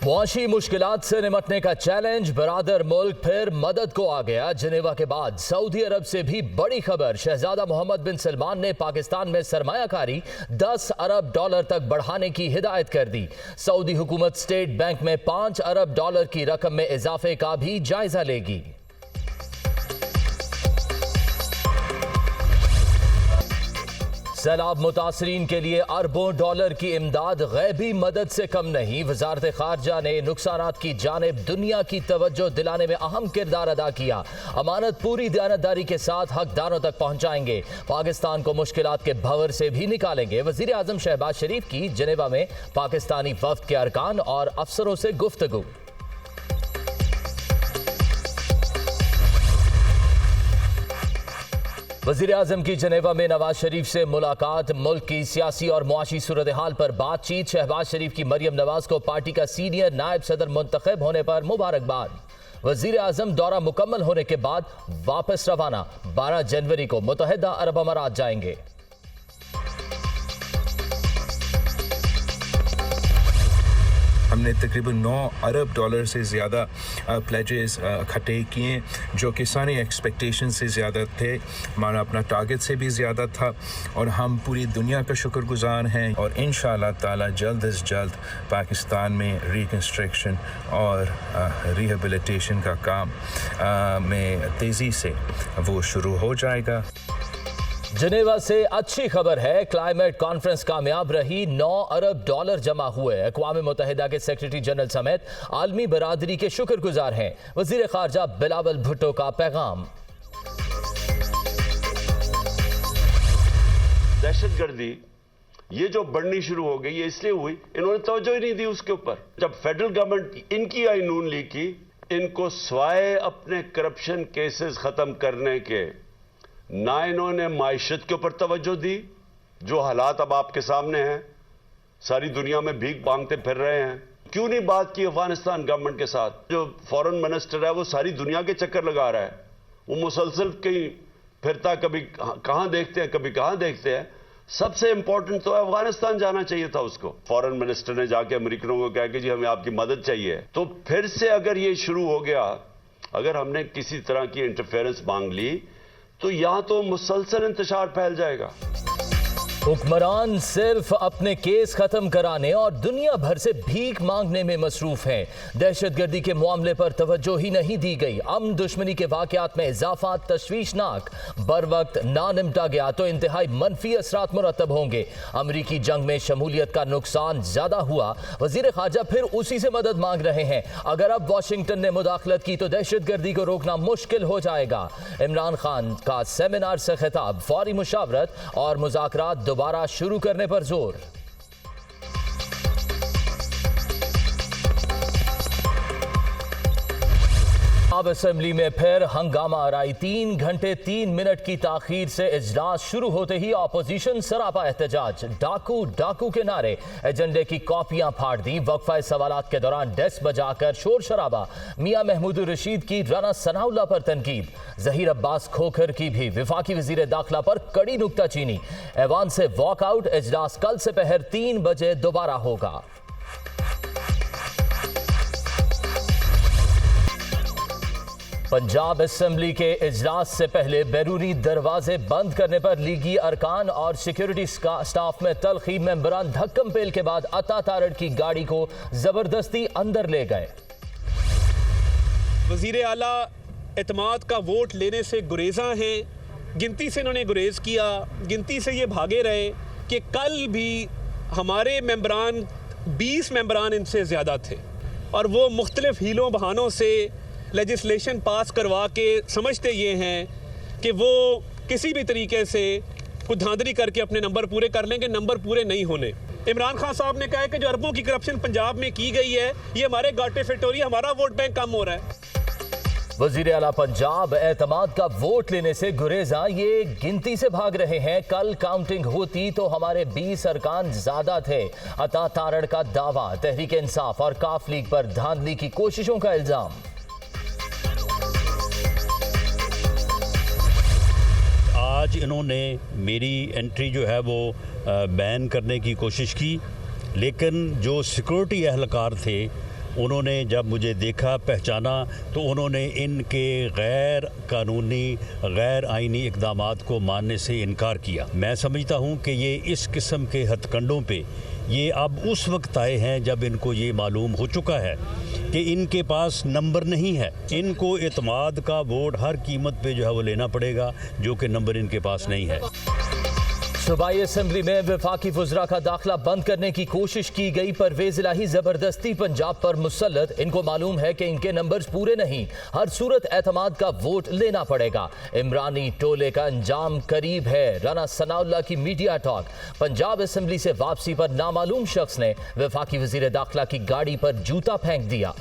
मुआशी मुश्किलात से निमटने का चैलेंज, बरादर मुल्क फिर मदद को आ गया। जिनेवा के बाद सऊदी अरब से भी बड़ी खबर, शहजादा मोहम्मद बिन सलमान ने पाकिस्तान में सरमायाकारी 10 अरब डॉलर तक बढ़ाने की हिदायत कर दी। सऊदी हुकूमत स्टेट बैंक में 5 अरब डॉलर की रकम में इजाफे का भी जायजा लेगी। सैलाब मुतासरीन के लिए अरबों डॉलर की इमदाद गैबी मदद से कम नहीं। वजारत खारजा ने नुकसानात की जानिब दुनिया की तवज्जो दिलाने में अहम किरदार अदा किया। अमानत पूरी दयानतदारी के साथ हकदारों तक पहुंचाएंगे। पाकिस्तान को मुश्किलात के भंवर से भी निकालेंगे। वजीर आजम शहबाज शरीफ की जिनेवा में पाकिस्तानी वफ्द के अरकान और अफसरों से गुफ्तगू। वज़ीर आज़म की जनेवा में नवाज शरीफ से मुलाकात, मुल्क की सियासी और मुआशी सूरत हाल पर बातचीत। शहबाज शरीफ की मरियम नवाज को पार्टी का सीनियर नायब सदर मुंतखब होने पर मुबारकबाद। वज़ीर आज़म दौरा मुकम्मल होने के बाद वापस रवाना, 12 जनवरी को मुत्तहिदा अरब अमारात जाएंगे। हमने तकरीबन 9 अरब डॉलर से ज़्यादा प्लेजेस इकट्ठे किए, जो कि सारी एक्सपेक्टेशन से ज़्यादा थे। हमारा अपना टारगेट से भी ज़्यादा था और हम पूरी दुनिया का शुक्रगुजार हैं। और इंशाअल्लाह ताला जल्द अज जल्द पाकिस्तान में रिकन्स्ट्रक्शन और रिहेबिलिटेशन का काम में तेज़ी से वो शुरू हो जाएगा। जिनेवा से अच्छी खबर है, क्लाइमेट कॉन्फ्रेंस कामयाब रही। 9 अरब डॉलर जमा हुए। अक़वाम मुत्तहिदा के सेक्रेटरी जनरल समेत आलमी बरादरी के शुक्रगुजार हैं। वज़ीर ख़ारजा बिलावल भुट्टो का पैगाम। दहशतगर्दी ये जो बढ़नी शुरू हो गई, ये इसलिए हुई इन्होंने तवज्जो ही नहीं दी उसके ऊपर। जब फेडरल गवर्नमेंट इनकी आई नून लीग की, इनको स्वाय अपने करप्शन केसेस खत्म करने के ना इन्होंने माइशत के ऊपर तवज्जो दी, जो हालात अब आपके सामने हैं, सारी दुनिया में भीख मांगते फिर रहे हैं। क्यों नहीं बात की अफगानिस्तान गवर्नमेंट के साथ? जो फॉरेन मिनिस्टर है वो सारी दुनिया के चक्कर लगा रहा है, वो मुसलसल कहीं फिरता, कभी कहां देखते हैं कभी कहां देखते हैं। सबसे इंपॉर्टेंट तो अफगानिस्तान जाना चाहिए था उसको। फॉरेन मिनिस्टर ने जाके अमेरिकनों को कहा कि जी हमें आपकी मदद चाहिए। तो फिर से अगर ये शुरू हो गया, अगर हमने किसी तरह की इंटरफेरेंस मांग ली, तो यहां तो मुसलसल इंतशार फैल जाएगा। हुक्मरान सिर्फ अपने केस खत्म कराने और दुनिया भर से भीख मांगने में मसरूफ हैं। दहशतगर्दी के मामले पर तवज्जो ही नहीं दी गई। अमन दुश्मनी के वाकयात में इजाफा तशवीशनाक। बर वक्त ना निपटा गया तो इंतहाई मनफी असरात मुरतब होंगे। अमरीकी जंग में शमूलियत का नुकसान ज्यादा हुआ। वजीर खारजा फिर उसी से मदद मांग रहे हैं। अगर अब वाशिंगटन ने मुदाखलत की तो दहशतगर्दी को रोकना मुश्किल हो जाएगा। इमरान खान का सेमिनार से खिताब, फौरी मुशावरत और मुज़ाकरात दोबारा शुरू करने पर जोर। अब असेंबली में फिर हंगामा आराई। 3 घंटे 3 मिनट की ताखीर से इजलास शुरू होते ही ऑपोजिशन सरापा एहतजाज, डाकू डाकू के नारे, एजेंडे की कॉपियां फाड़ दी। वक्फा सवालात के दौरान डेस्क बजाकर शोर शराबा। मियां महमूदुर रशीद की राना सनाउल्लाह पर तनकीद। जहीर अब्बास खोखर की भी वफाकी वजीर दाखिला पर कड़ी नुक्ताचीनी। ऐवान से वॉकआउट। इजलास कल से पहर 3 बजे दोबारा होगा। पंजाब असेंबली के इजलास से पहले बैरूनी दरवाजे बंद करने पर लीगी अरकान और सिक्योरिटी स्टाफ में तलखी। मेंबरान धक्कम पेल के बाद अता तारड़ की गाड़ी को जबरदस्ती अंदर ले गए। वजीर आला एतमाद का वोट लेने से गुरेजा हैं। गिनती से इन्होंने गुरेज किया, गिनती से ये भागे रहे कि कल भी हमारे मेंबरान 20 मेंबरान इनसे ज़्यादा थे और वो मुख्तलिफ हीलों बहानों से लेजिस्लेशन पास करवा के समझते ये हैं कि वो किसी भी तरीके से कुछ धांधली करके अपने नंबर पूरे कर लेंगे। नंबर पूरे नहीं होने। इमरान खान साहब ने कहा है कि जो अरबों की करप्शन पंजाब में की गई है, ये हमारे गाटे फिटोरी, हमारा वोट बैंक कम हो रहा है। वजीर आला पंजाब एतमाद का वोट लेने से गुरेजा, ये गिनती से भाग रहे हैं। कल काउंटिंग होती तो हमारे 20 अरकान ज्यादा थे। अता तारड़ का दावा। तहरीक इंसाफ और काफ लीग पर धांधली की कोशिशों का इल्जाम। आज इन्होंने मेरी एंट्री जो है वो बैन करने की कोशिश की, लेकिन जो सिक्योरिटी एहलकार थे उन्होंने जब मुझे देखा पहचाना तो उन्होंने इनके गैर कानूनी गैर आइनी इक़दामात को मानने से इनकार किया। मैं समझता हूँ कि ये इस किस्म के हथकंडों पे ये अब उस वक्त आए हैं जब इनको ये मालूम हो चुका है कि इनके पास नंबर नहीं है। इनको एतमाद का वोट हर कीमत पे जो है वो लेना पड़ेगा, जो कि नंबर इनके पास नहीं है। सूबाई असम्बली में वफाकी वज़रा का दाखिला बंद करने की कोशिश की गई। परवेज़ इलाही जबरदस्ती पंजाब पर मुसल्लत। इनको मालूम है कि इनके नंबर्स पूरे नहीं, हर सूरत एतमाद का वोट लेना पड़ेगा। इमरानी टोले का अंजाम करीब है। राना सनाउल्लाह की मीडिया टॉक। पंजाब असम्बली से वापसी पर नामालूम शख्स ने वफाकी वज़ीर दाखिला की गाड़ी पर जूता फेंक दिया।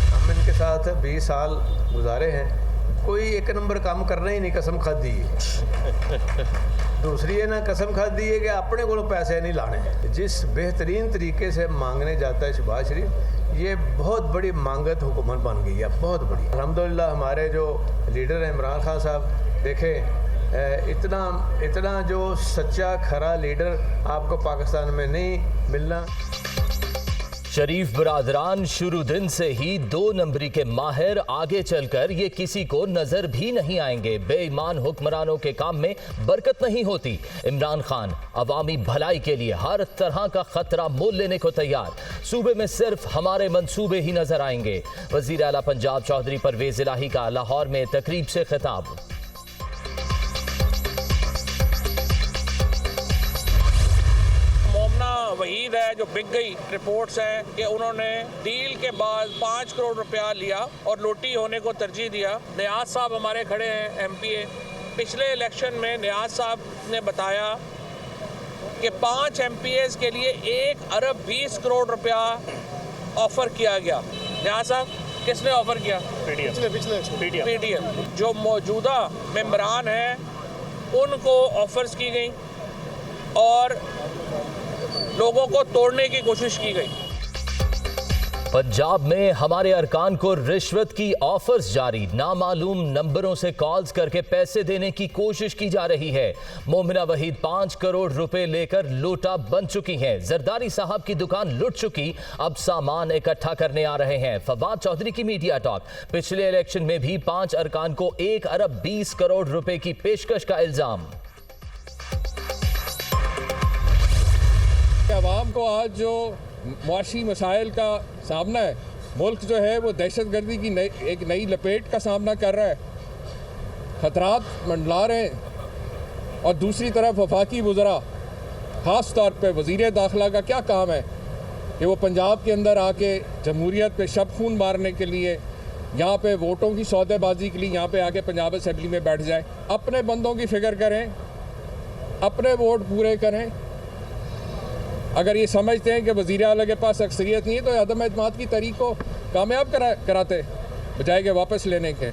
हम इनके साथ 20 साल गुजारे हैं, कोई एक नंबर काम करना ही नहीं, कसम खादी है। दूसरी है ना, कसम खादी है कि अपने को पैसे नहीं लाने। जिस बेहतरीन तरीके से मांगने जाता है शहबाज शरीफ, ये बहुत बड़ी मांगत हुकूमत बन गई है, बहुत बड़ी। अल्हम्दुलिल्लाह हमारे जो लीडर हैं इमरान खान साहब, देखें इतना जो सच्चा खरा लीडर आपको पाकिस्तान में नहीं मिलना। शरीफ बरादरान शुरू दिन से ही 2 नंबरी के माहिर, आगे चलकर ये किसी को नजर भी नहीं आएंगे। बेईमान हुक्मरानों के काम में बरकत नहीं होती। इमरान खान अवामी भलाई के लिए हर तरह का खतरा मोल लेने को तैयार। सूबे में सिर्फ हमारे मंसूबे ही नजर आएंगे। वजीर आला पंजाब चौधरी परवेज़ इलाही का लाहौर में तकरीब से खिताब। वहीद है जो बिक गई। रिपोर्ट्स हैं कि उन्होंने डील के बाद 5 करोड़ रुपया लिया और लोटी होने को तरजीह दिया। नियाज साहब हमारे खड़े हैं MPA। पिछले इलेक्शन में नियाज साहब ने बताया कि 5 MPAs के लिए 1 अरब 20 करोड़ रुपया ऑफर किया गया। नियाज साहब, किसने ऑफर किया? PTM। जो मौजूदा मेंबरान हैं उनको ऑफर्स की गई और लोगों को तोड़ने की कोशिश की गई। पंजाब में हमारे अरकान को रिश्वत की ऑफर्स जारी। नामालूम नंबरों से कॉल्स करके पैसे देने की कोशिश की जा रही है। मोमिना वहीद 5 करोड़ रुपए लेकर लोटा बन चुकी हैं। जरदारी साहब की दुकान लुट चुकी, अब सामान इकट्ठा करने आ रहे हैं। फवाद चौधरी की मीडिया टॉक। पिछले इलेक्शन में भी 5 अरकान को 1 अरब 20 करोड़ रुपए की पेशकश का इल्जाम। अवाम को आज जो मुआशी मसाइल का सामना है, मुल्क जो है वो दहशतगर्दी की एक नई लपेट का सामना कर रहा है, खतरात मंडला रहे हैं। और दूसरी तरफ वफाकी वज़रा, ख़ास तौर पे वज़ीर दाखिला का क्या काम है कि वो पंजाब के अंदर आके जमहूरियत पे शब खून मारने के लिए, यहाँ पे वोटों की सौदेबाजी के लिए यहाँ पे आके पंजाब असम्बली में बैठ जाए। अपने बंदों की फ़िक्र करें, अपने वोट पूरे करें। अगर ये समझते हैं कि वज़ीर आला के पास अक्सरियत नहीं है तो अदम एतमाद की तहरीक को कामयाब कराते बजाय के वापस लेने के।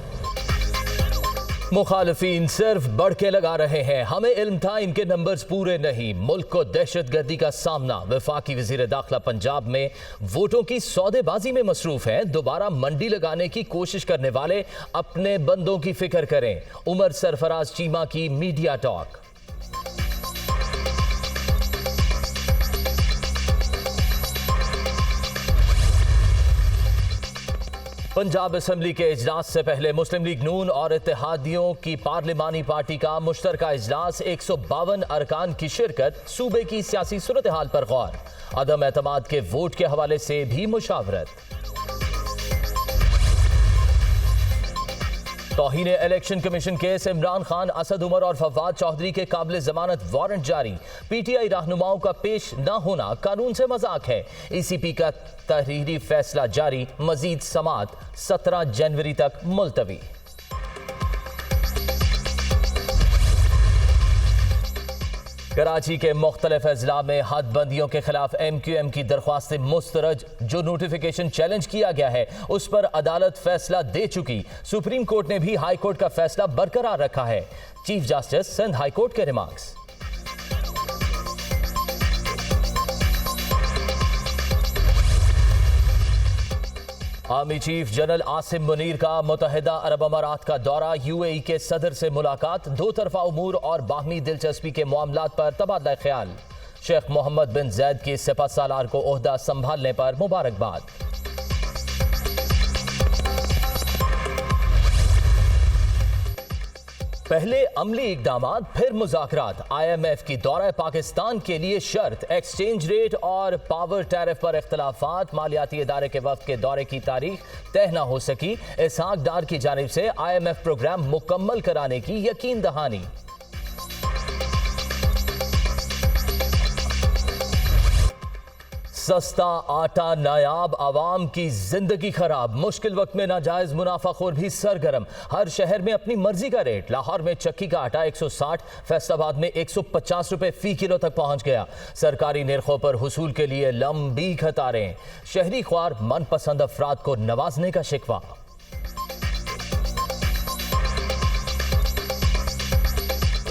मुखालिफिन सिर्फ बढ़ के लगा रहे हैं। हमें इल्म था इनके नंबर्स पूरे नहीं। मुल्क को दहशतगर्दी का सामना। वफाकी वज़ीर दाखिला पंजाब में वोटों की सौदेबाजी में मसरूफ हैं। दोबारा मंडी लगाने की कोशिश करने वाले अपने बंदों की फिक्र करें। उमर सरफराज चीमा की मीडिया टॉक। पंजाब असम्बली के इजलास से पहले मुस्लिम लीग नून और इत्तेहादियों की पार्लिमानी पार्टी का मुश्तरका इजलास। 152 अरकान की शिरकत। सूबे की सियासी सूरत हाल पर गौर। अदम एतमाद के वोट के हवाले से भी मुशावरत। तौहीन election commission case. Imran Khan, Asad Umar और फवाद चौधरी के काबिल जमानत वारंट जारी। PTI रहनुमाओं का पेश न होना कानून से मजाक है। ECP का तहरीरी फैसला जारी। मजीद समात 17 जनवरी तक मुलतवी। कराची के मुख्तलिफ अजला में हदबंदियों के खिलाफ MQM की दरख्वास्त मुस्तरद। जो नोटिफिकेशन चैलेंज किया गया है उस पर अदालत फैसला दे चुकी। सुप्रीम कोर्ट ने भी हाई कोर्ट का फैसला बरकरार रखा है। Chief justice Sindh high court के remarks. Army chief general Asim Munir का मुत्तहिदा अरब अमारात का दौरा। UAE के सदर से मुलाकात। 2 तरफा उमूर और बाहमी दिलचस्पी के मामलात पर तबादला ख्याल। शेख मोहम्मद बिन जैद की सिपह सालार को ओहदा संभालने पर मुबारकबाद। पहले अमली इक़दामात फिर मुज़ाकरात। IMF की दौरा पाकिस्तान के लिए शर्त, एक्सचेंज रेट और पावर टैरिफ पर इख्तलाफात। मालियाती इदारे के वफ़द के दौरे की तारीख तय न हो सकी। इसहाक डार की जानिब से IMF प्रोग्राम मुकम्मल कराने की यकीन दहानी। सस्ता आटा नायाब, आवाम की जिंदगी खराब। मुश्किल वक्त में नाजायज मुनाफाखोर भी सरगर्म। हर शहर में अपनी मर्जी का रेट। लाहौर में चक्की का आटा 160, फैसलाबाद में 150 रुपए फी किलो तक पहुंच गया। सरकारी निर्खों पर हुसूल के लिए लंबी कतारें। शहरी ख्वार मनपसंद अफराद को नवाजने का शिकवा।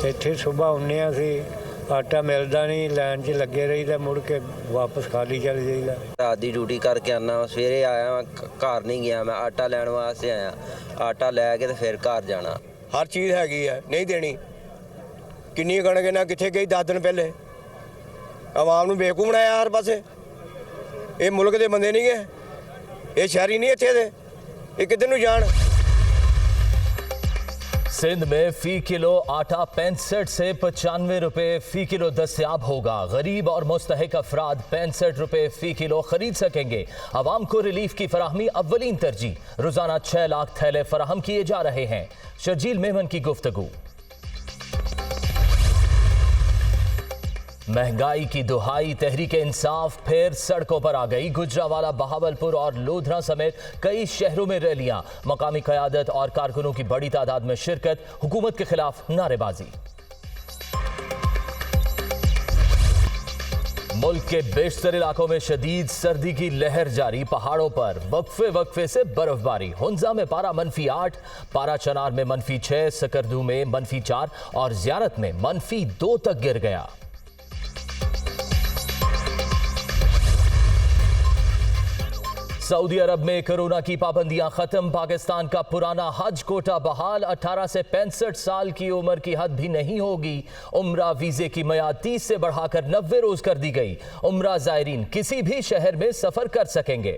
ਇੱਥੇ ਸੁਬਹ ਹੁੰਨੇ ਆ ਸੀ ਆਟਾ ਮਿਲਦਾ ਨਹੀਂ ਲਾਈਨ 'ਚ ਲੱਗੇ ਰਹੀਦਾ ਮੁੜ ਕੇ ਵਾਪਸ ਖਾਲੀ ਚਲੇ ਜਾਈਦਾ। ਰਾਤ ਦੀ ਡਿਊਟੀ ਕਰਕੇ ਆਨਾ ਸਵੇਰੇ ਆਇਆ ਮੈਂ ਘਰ ਨਹੀਂ ਗਿਆ ਮੈਂ ਆਟਾ ਲੈਣ ਵਾਸਤੇ ਆਇਆ ਆਟਾ ਲੈ ਕੇ ਤੇ ਫਿਰ ਘਰ ਜਾਣਾ। ਹਰ ਚੀਜ਼ ਹੈਗੀ ਹੈ ਨਹੀਂ ਦੇਣੀ ਕਿੰਨੀ ਕਣਕ ਨਾ ਕਿੱਥੇ ਗਈ 10 ਦਿਨ ਪਹਿਲੇ ਆਵਾਮ ਨੂੰ ਬੇਵਕੂਫ ਬਣਾਇਆ ਹਰ ਪਾਸੇ। ਇਹ ਮੁਲਕ ਦੇ ਬੰਦੇ ਨਹੀਂ ਗਏ ਇਹ ਸ਼ਹਿਰੀ ਨਹੀਂ ਇੱਥੇ ਦੇ ਇਹ ਕਿੱਧਰ ਨੂੰ ਜਾਣ। सिंध में फी किलो आटा 65 से 95 रुपए फी किलो दस्तयाब होगा। गरीब और मुस्तहिक अफराद 65 रुपए फी किलो खरीद सकेंगे। आवाम को रिलीफ की फराहमी अव्वलीन तरजीह। रोजाना 6 लाख थैले फराहम किए जा रहे हैं। शर्जील मेमन की गुफ्तगू। महंगाई की दुहाई, तहरीक इंसाफ फिर सड़कों पर आ गई। गुजरावाला, बहावलपुर और लोधरा समेत कई शहरों में रैलियां। मकामी क़यादत और कारकुनों की बड़ी तादाद में शिरकत। हुकूमत के खिलाफ नारेबाजी। मुल्क के बेशतर इलाकों में शदीद सर्दी की लहर जारी। पहाड़ों पर वक्फे वक्फे से बर्फबारी। हुंजा में पारा -8, पारा चनार में -6, सकरदू में -4 और ज़ियारत में -2 तक गिर गया। सऊदी अरब में कोरोना की पाबंदियां खत्म। पाकिस्तान का पुराना हज कोटा बहाल। 18 से 65 साल की उम्र की हद भी नहीं होगी। उम्रा वीजे की मियाद 30 से बढ़ाकर 90 रोज कर दी गई। उम्रा ज़ायरीन किसी भी शहर में सफर कर सकेंगे।